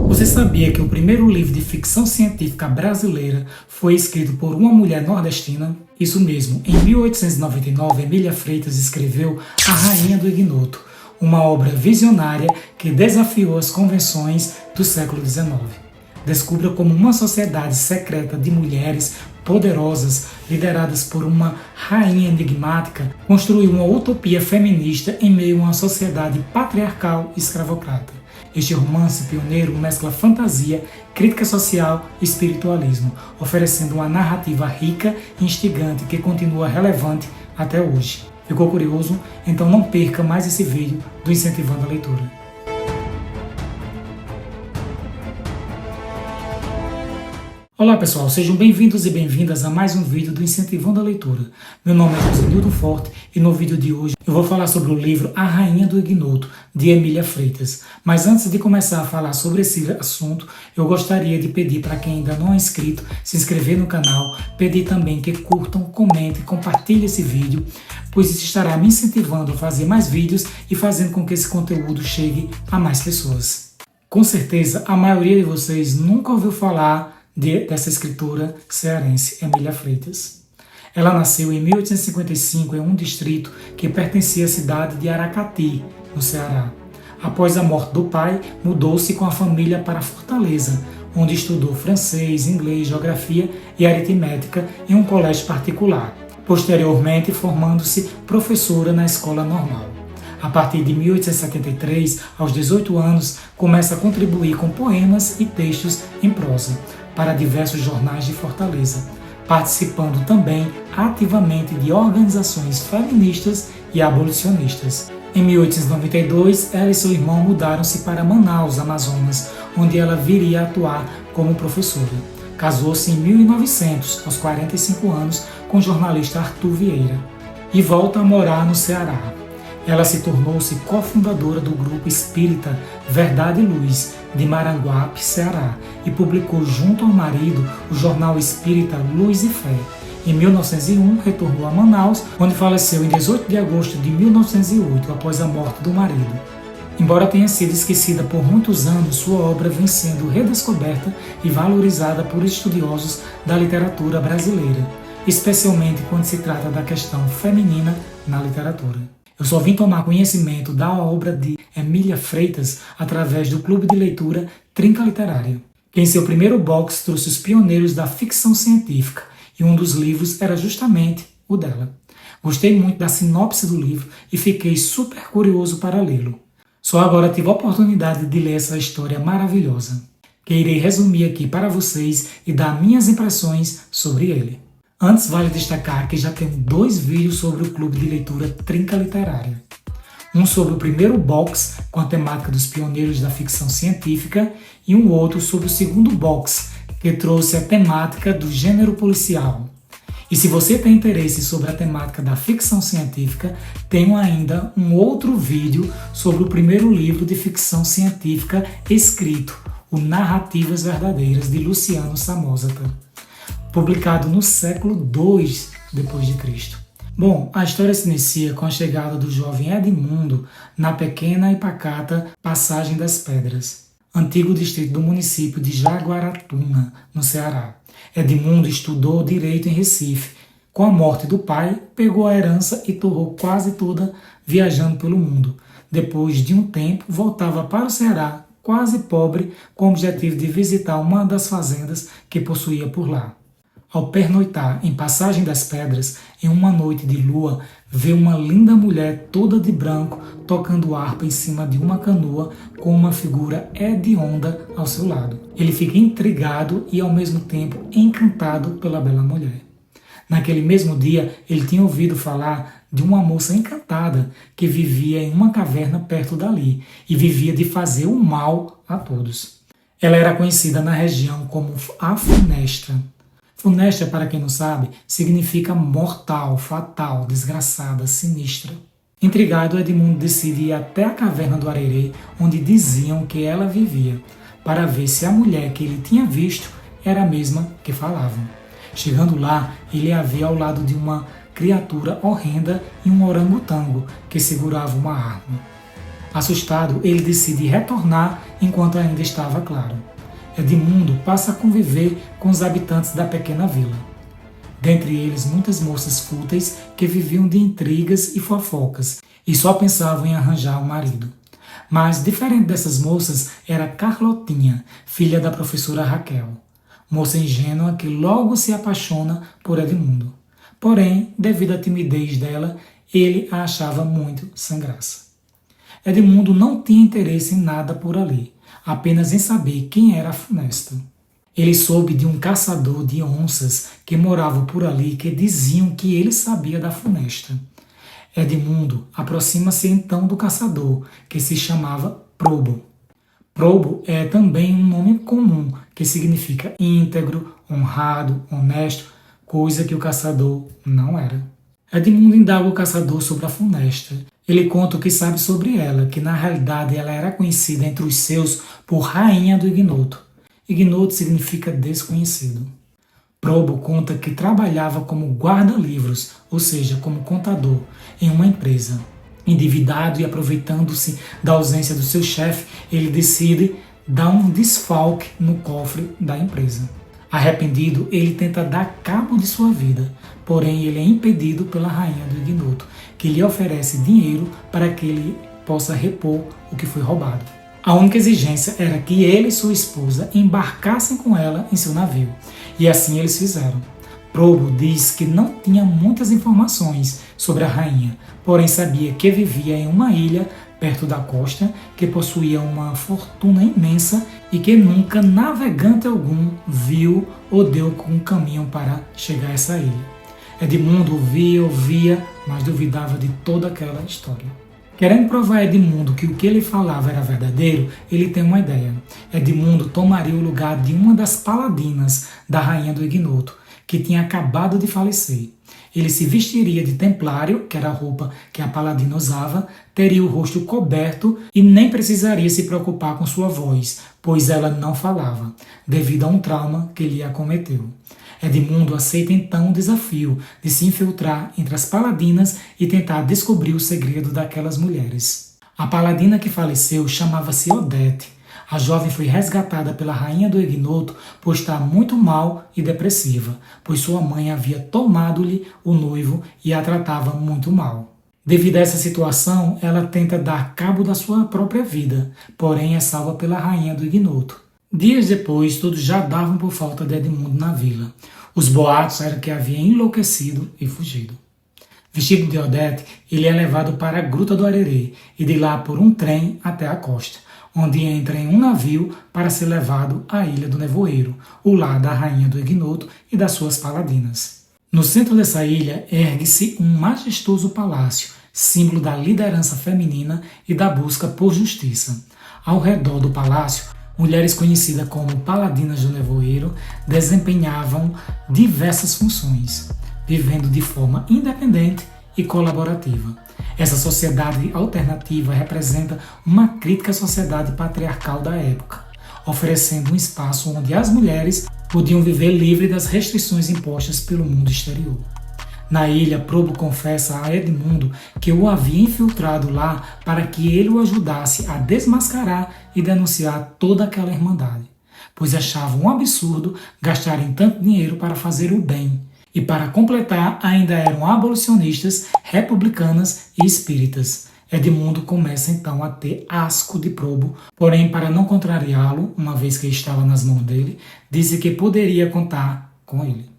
Você sabia que o primeiro livro de ficção científica brasileira foi escrito por uma mulher nordestina? Isso mesmo, em 1899, Emília Freitas escreveu A Rainha do Ignoto, uma obra visionária que desafiou as convenções do século XIX. Descubra como uma sociedade secreta de mulheres poderosas, lideradas por uma rainha enigmática, construiu uma utopia feminista em meio a uma sociedade patriarcal e escravocrata. Este romance pioneiro mescla fantasia, crítica social e espiritualismo, oferecendo uma narrativa rica e instigante que continua relevante até hoje. Ficou curioso? Então não perca mais esse vídeo do Incentivando a Leitura. Olá pessoal, sejam bem-vindos e bem-vindas a mais um vídeo do Incentivando a Leitura. Meu nome é José Nilton Forte e no vídeo de hoje eu vou falar sobre o livro A Rainha do Ignoto, de Emília Freitas. Mas antes de começar a falar sobre esse assunto, eu gostaria de pedir para quem ainda não é inscrito, se inscrever no canal, pedir também que curtam, comentem, compartilhem esse vídeo, pois isso estará me incentivando a fazer mais vídeos e fazendo com que esse conteúdo chegue a mais pessoas. Com certeza, a maioria de vocês nunca ouviu falar dessa escritora cearense, Emília Freitas. Ela nasceu em 1855 em um distrito que pertencia à cidade de Aracati, no Ceará. Após a morte do pai, mudou-se com a família para Fortaleza, onde estudou francês, inglês, geografia e aritmética em um colégio particular, posteriormente formando-se professora na escola normal. A partir de 1873, aos 18 anos, começa a contribuir com poemas e textos em prosa para diversos jornais de Fortaleza, participando também ativamente de organizações feministas e abolicionistas. Em 1892, ela e seu irmão mudaram-se para Manaus, Amazonas, onde ela viria a atuar como professora. Casou-se em 1900, aos 45 anos, com o jornalista Arthur Vieira, e volta a morar no Ceará. Ela se tornou-se cofundadora do grupo espírita Verdade e Luz, de Maranguape, Ceará, e publicou junto ao marido o jornal espírita Luz e Fé. Em 1901, retornou a Manaus, onde faleceu em 18 de agosto de 1908, após a morte do marido. Embora tenha sido esquecida por muitos anos, sua obra vem sendo redescoberta e valorizada por estudiosos da literatura brasileira, especialmente quando se trata da questão feminina na literatura. Eu só vim tomar conhecimento da obra de Emília Freitas através do clube de leitura Trinca Literária, que em seu primeiro box trouxe os pioneiros da ficção científica, e um dos livros era justamente o dela. Gostei muito da sinopse do livro e fiquei super curioso para lê-lo. Só agora tive a oportunidade de ler essa história maravilhosa, que irei resumir aqui para vocês e dar minhas impressões sobre ele. Antes, vale destacar que já tenho 2 vídeos sobre o clube de leitura Trinca Literária. Um sobre o primeiro box, com a temática dos pioneiros da ficção científica, e um outro sobre o segundo box, que trouxe a temática do gênero policial. E se você tem interesse sobre a temática da ficção científica, tenho ainda um outro vídeo sobre o primeiro livro de ficção científica escrito, o Narrativas Verdadeiras, de Luciano Samosata, publicado no século II d.C. Bom, a história se inicia com a chegada do jovem Edmundo na pequena e pacata Passagem das Pedras, antigo distrito do município de Jaguaratuna, no Ceará. Edmundo estudou direito em Recife. Com a morte do pai, pegou a herança e torrou quase toda viajando pelo mundo. Depois de um tempo, voltava para o Ceará, quase pobre, com o objetivo de visitar uma das fazendas que possuía por lá. Ao pernoitar em Passagem das Pedras, em uma noite de lua, vê uma linda mulher toda de branco tocando harpa em cima de uma canoa com uma figura hedionda ao seu lado. Ele fica intrigado e ao mesmo tempo encantado pela bela mulher. Naquele mesmo dia, ele tinha ouvido falar de uma moça encantada que vivia em uma caverna perto dali e vivia de fazer o mal a todos. Ela era conhecida na região como a Funestra. Funestra, para quem não sabe, significa mortal, fatal, desgraçada, sinistra. Intrigado, Edmundo decide ir até a caverna do Arerê, onde diziam que ela vivia, para ver se a mulher que ele tinha visto era a mesma que falavam. Chegando lá, ele a vê ao lado de uma criatura horrenda e um orangotango que segurava uma arma. Assustado, ele decide retornar enquanto ainda estava claro. Edmundo passa a conviver com os habitantes da pequena vila. Dentre eles, muitas moças fúteis que viviam de intrigas e fofocas e só pensavam em arranjar um marido. Mas, diferente dessas moças, era Carlotinha, filha da professora Raquel, moça ingênua que logo se apaixona por Edmundo. Porém, devido à timidez dela, ele a achava muito sem graça. Edmundo não tinha interesse em nada por ali, apenas em saber quem era a funesta. Ele soube de um caçador de onças que morava por ali que diziam que ele sabia da funesta. Edmundo aproxima-se então do caçador, que se chamava Probo. Probo é também um nome comum que significa íntegro, honrado, honesto, coisa que o caçador não era. Edmundo indaga o caçador sobre a funesta. Ele conta o que sabe sobre ela, que na realidade ela era conhecida entre os seus por Rainha do Ignoto. Ignoto significa desconhecido. Probo conta que trabalhava como guarda-livros, ou seja, como contador, em uma empresa. Endividado e aproveitando-se da ausência do seu chefe, ele decide dar um desfalque no cofre da empresa. Arrependido, ele tenta dar cabo de sua vida, porém ele é impedido pela Rainha do Ignoto, que lhe oferece dinheiro para que ele possa repor o que foi roubado. A única exigência era que ele e sua esposa embarcassem com ela em seu navio, e assim eles fizeram. Probo diz que não tinha muitas informações sobre a rainha, porém sabia que vivia em uma ilha perto da costa, que possuía uma fortuna imensa e que nunca navegante algum viu ou deu um caminho para chegar a essa ilha. Edmundo ouvia, mas duvidava de toda aquela história. Querendo provar a Edmundo que o que ele falava era verdadeiro, ele tem uma ideia. Edmundo tomaria o lugar de uma das paladinas da Rainha do Ignoto, que tinha acabado de falecer. Ele se vestiria de templário, que era a roupa que a paladina usava, teria o rosto coberto e nem precisaria se preocupar com sua voz, pois ela não falava, devido a um trauma que lhe acometeu. Edmundo aceita então o desafio de se infiltrar entre as paladinas e tentar descobrir o segredo daquelas mulheres. A paladina que faleceu chamava-se Odete. A jovem foi resgatada pela Rainha do Ignoto por estar muito mal e depressiva, pois sua mãe havia tomado-lhe o noivo e a tratava muito mal. Devido a essa situação, ela tenta dar cabo da sua própria vida, porém é salva pela Rainha do Ignoto. Dias depois, todos já davam por falta de Edmundo na vila. Os boatos eram que havia enlouquecido e fugido. Vestido de Odete, ele é levado para a Gruta do Arerê e de lá por um trem até a costa, onde entra em um navio para ser levado à Ilha do Nevoeiro, o lar da Rainha do Ignoto e das suas paladinas. No centro dessa ilha ergue-se um majestoso palácio, símbolo da liderança feminina e da busca por justiça. Ao redor do palácio, mulheres conhecidas como paladinas do nevoeiro desempenhavam diversas funções, vivendo de forma independente e colaborativa. Essa sociedade alternativa representa uma crítica à sociedade patriarcal da época, oferecendo um espaço onde as mulheres podiam viver livre das restrições impostas pelo mundo exterior. Na ilha, Probo confessa a Edmundo que o havia infiltrado lá para que ele o ajudasse a desmascarar e denunciar toda aquela irmandade, pois achava um absurdo gastarem tanto dinheiro para fazer o bem. E para completar, ainda eram abolicionistas, republicanas e espíritas. Edmundo começa então a ter asco de Probo, porém para não contrariá-lo, uma vez que estava nas mãos dele, disse que poderia contar com ele.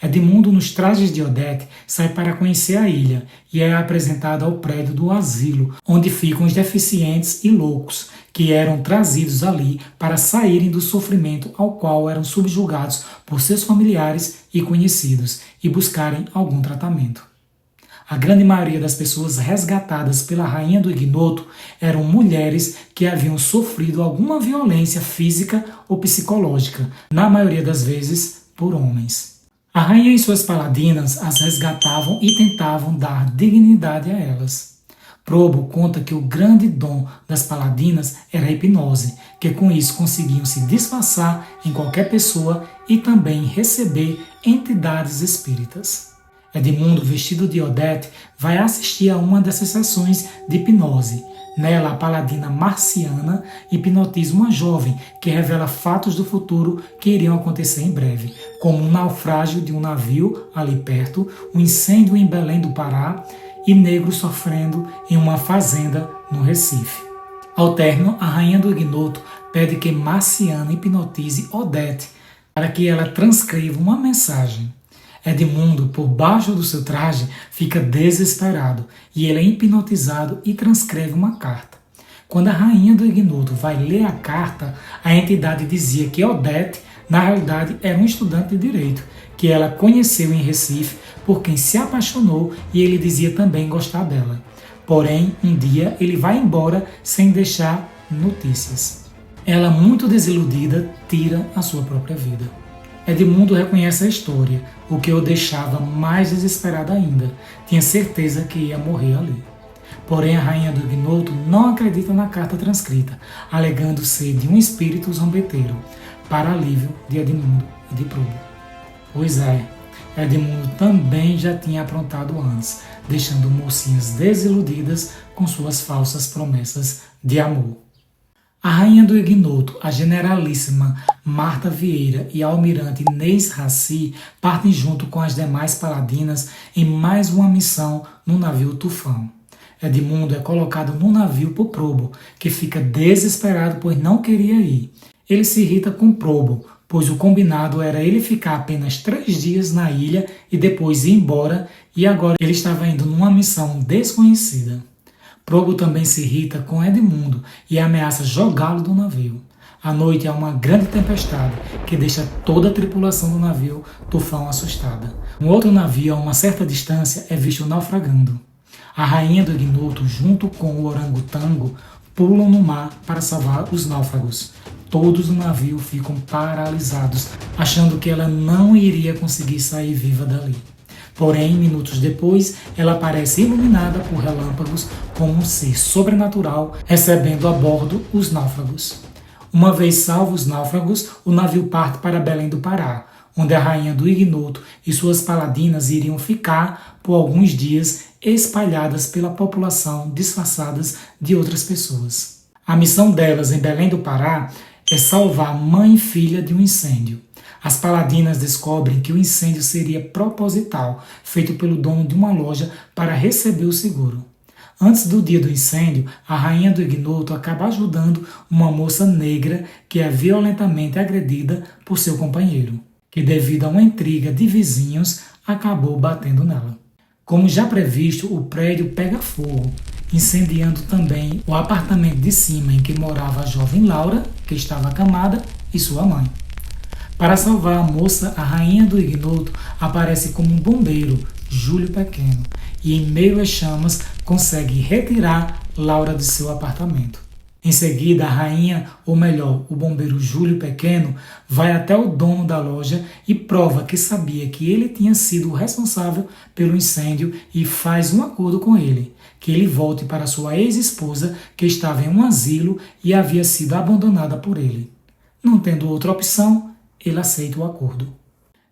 Edmundo, nos trajes de Odete, sai para conhecer a ilha e é apresentado ao prédio do asilo, onde ficam os deficientes e loucos, que eram trazidos ali para saírem do sofrimento ao qual eram subjugados por seus familiares e conhecidos e buscarem algum tratamento. A grande maioria das pessoas resgatadas pela Rainha do Ignoto eram mulheres que haviam sofrido alguma violência física ou psicológica, na maioria das vezes por homens. A rainha e suas paladinas as resgatavam e tentavam dar dignidade a elas. Probo conta que o grande dom das paladinas era a hipnose, que com isso conseguiam se disfarçar em qualquer pessoa e também receber entidades espíritas. Edmundo, vestido de Odete, vai assistir a uma dessas sessões de hipnose. Nela, a paladina Marciana hipnotiza uma jovem que revela fatos do futuro que iriam acontecer em breve, como um naufrágio de um navio ali perto, um incêndio em Belém do Pará e negros sofrendo em uma fazenda no Recife. Ao término, a rainha do ignoto pede que Marciana hipnotize Odete para que ela transcreva uma mensagem. Edmundo, por baixo do seu traje, fica desesperado e ele é hipnotizado e transcreve uma carta. Quando a rainha do ignoto vai ler a carta, a entidade dizia que Odete, na realidade, era um estudante de direito, que ela conheceu em Recife, por quem se apaixonou e ele dizia também gostar dela. Porém, um dia ele vai embora sem deixar notícias. Ela, muito desiludida, tira a sua própria vida. Edmundo reconhece a história, o que o deixava mais desesperado ainda. Tinha certeza que ia morrer ali. Porém, a rainha do ignoto não acredita na carta transcrita, alegando ser de um espírito zombeteiro, para alívio de Edmundo e de Probo. Pois é, Edmundo também já tinha aprontado antes, deixando mocinhas desiludidas com suas falsas promessas de amor. A rainha do ignoto, a generalíssima Marta Vieira e a almirante Inês Raci partem junto com as demais paladinas em mais uma missão no navio Tufão. Edmundo é colocado no navio por Probo, que fica desesperado pois não queria ir. Ele se irrita com Probo, pois o combinado era ele ficar apenas 3 dias na ilha e depois ir embora, e agora ele estava indo numa missão desconhecida. Probo também se irrita com Edmundo e ameaça jogá-lo do navio. À noite há uma grande tempestade que deixa toda a tripulação do navio Tufão assustada. Um outro navio, a uma certa distância, é visto naufragando. A rainha do ignoto, junto com o orangotango, pulam no mar para salvar os náufragos. Todos no navio ficam paralisados, achando que ela não iria conseguir sair viva dali. Porém, minutos depois, ela aparece iluminada por relâmpagos como um ser sobrenatural, recebendo a bordo os náufragos. Uma vez salvos os náufragos, o navio parte para Belém do Pará, onde a rainha do ignoto e suas paladinas iriam ficar por alguns dias espalhadas pela população, disfarçadas de outras pessoas. A missão delas em Belém do Pará é salvar mãe e filha de um incêndio. As paladinas descobrem que o incêndio seria proposital, feito pelo dono de uma loja para receber o seguro. Antes do dia do incêndio, a rainha do ignoto acaba ajudando uma moça negra que é violentamente agredida por seu companheiro, que devido a uma intriga de vizinhos, acabou batendo nela. Como já previsto, o prédio pega fogo, incendiando também o apartamento de cima em que morava a jovem Laura, que estava acamada, e sua mãe. Para salvar a moça, a rainha do ignoto aparece como um bombeiro, Júlio Pequeno, e em meio às chamas consegue retirar Laura de seu apartamento. Em seguida, a rainha, ou melhor, o bombeiro Júlio Pequeno, vai até o dono da loja e prova que sabia que ele tinha sido o responsável pelo incêndio e faz um acordo com ele, que ele volte para sua ex-esposa, que estava em um asilo e havia sido abandonada por ele. Não tendo outra opção, ele aceita o acordo.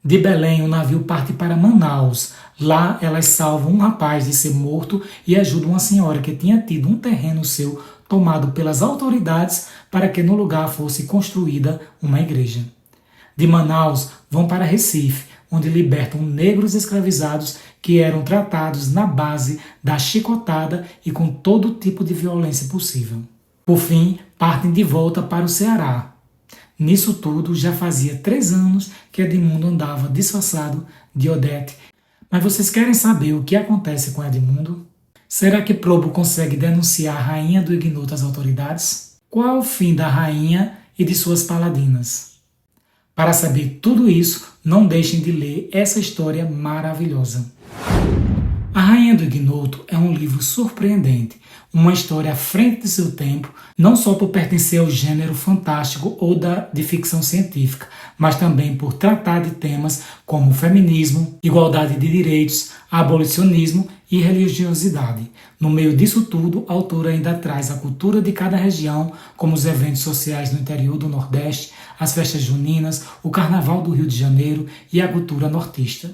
De Belém, o navio parte para Manaus. Lá, elas salvam um rapaz de ser morto e ajudam uma senhora que tinha tido um terreno seu tomado pelas autoridades para que no lugar fosse construída uma igreja. De Manaus, vão para Recife, onde libertam negros escravizados que eram tratados na base da chicotada e com todo tipo de violência possível. Por fim, partem de volta para o Ceará. Nisso tudo, já fazia 3 anos que Edmundo andava disfarçado de Odete. Mas vocês querem saber o que acontece com Edmundo? Será que Probo consegue denunciar a rainha do ignoto às autoridades? Qual é o fim da rainha e de suas paladinas? Para saber tudo isso, não deixem de ler essa história maravilhosa. A Rainha do Ignoto é um livro surpreendente, uma história à frente de seu tempo, não só por pertencer ao gênero fantástico ou de ficção científica, mas também por tratar de temas como feminismo, igualdade de direitos, abolicionismo e religiosidade. No meio disso tudo, a autora ainda traz a cultura de cada região, como os eventos sociais no interior do Nordeste, as festas juninas, o Carnaval do Rio de Janeiro e a cultura nortista.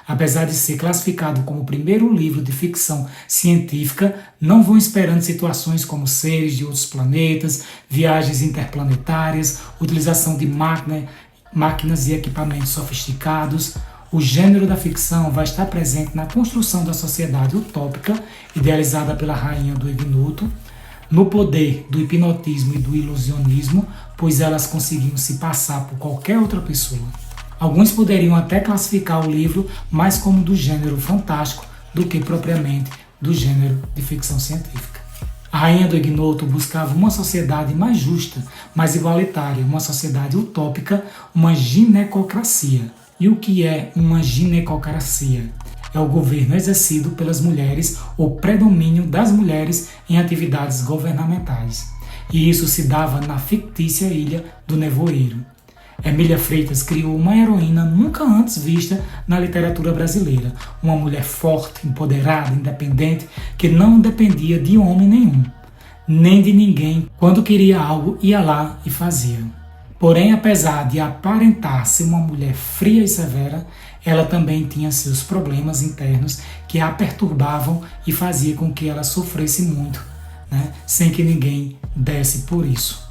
Apesar de ser classificado como o primeiro livro de ficção científica, não vão esperando situações como seres de outros planetas, viagens interplanetárias, utilização de máquinas e equipamentos sofisticados. O gênero da ficção vai estar presente na construção da sociedade utópica, idealizada pela rainha do ignoto, no poder do hipnotismo e do ilusionismo, pois elas conseguiam se passar por qualquer outra pessoa. Alguns poderiam até classificar o livro mais como do gênero fantástico do que propriamente do gênero de ficção científica. A rainha do ignoto buscava uma sociedade mais justa, mais igualitária, uma sociedade utópica, uma ginecocracia. E o que é uma ginecocracia? É o governo exercido pelas mulheres, o predomínio das mulheres em atividades governamentais. E isso se dava na fictícia ilha do Nevoeiro. Emília Freitas criou uma heroína nunca antes vista na literatura brasileira. Uma mulher forte, empoderada, independente, que não dependia de homem nenhum, nem de ninguém. Quando queria algo, ia lá e fazia. Porém, apesar de aparentar ser uma mulher fria e severa, ela também tinha seus problemas internos que a perturbavam e fazia com que ela sofresse muito, sem que ninguém desse por isso.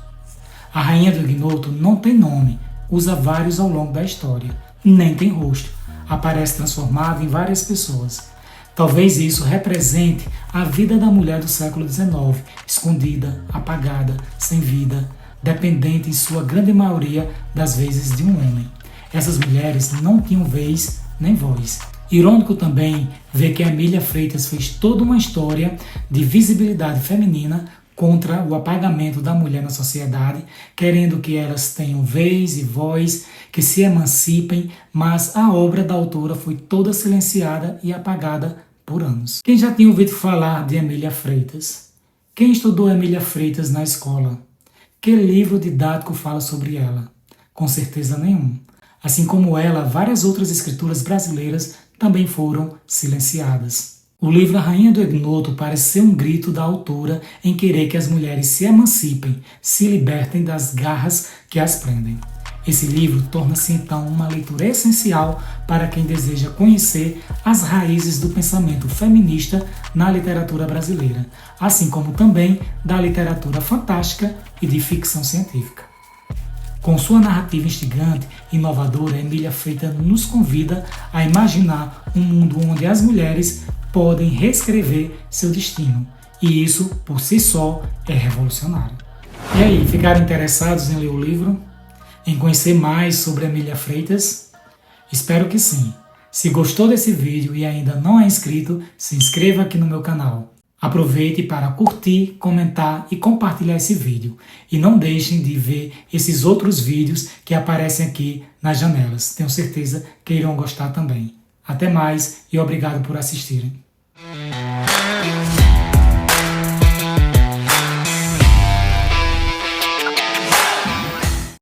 A rainha do ignoto não tem nome, usa vários ao longo da história, nem tem rosto, aparece transformada em várias pessoas. Talvez isso represente a vida da mulher do século XIX, escondida, apagada, sem vida, dependente em sua grande maioria das vezes de um homem. Essas mulheres não tinham vez nem voz. Irônico também ver que Emília Freitas fez toda uma história de visibilidade feminina contra o apagamento da mulher na sociedade, querendo que elas tenham vez e voz, que se emancipem, mas a obra da autora foi toda silenciada e apagada por anos. Quem já tinha ouvido falar de Emília Freitas? Quem estudou Emília Freitas na escola? Que livro didático fala sobre ela? Com certeza nenhum. Assim como ela, várias outras escritoras brasileiras também foram silenciadas. O livro A Rainha do Ignoto parece ser um grito da autora em querer que as mulheres se emancipem, se libertem das garras que as prendem. Esse livro torna-se então uma leitura essencial para quem deseja conhecer as raízes do pensamento feminista na literatura brasileira, assim como também da literatura fantástica e de ficção científica. Com sua narrativa instigante e inovadora, Emília Freitas nos convida a imaginar um mundo onde as mulheres podem reescrever seu destino, e isso, por si só, é revolucionário. E aí, ficaram interessados em ler o livro? Em conhecer mais sobre Emília Freitas? Espero que sim. Se gostou desse vídeo e ainda não é inscrito, se inscreva aqui no meu canal. Aproveite para curtir, comentar e compartilhar esse vídeo. E não deixem de ver esses outros vídeos que aparecem aqui nas janelas. Tenho certeza que irão gostar também. Até mais e obrigado por assistirem.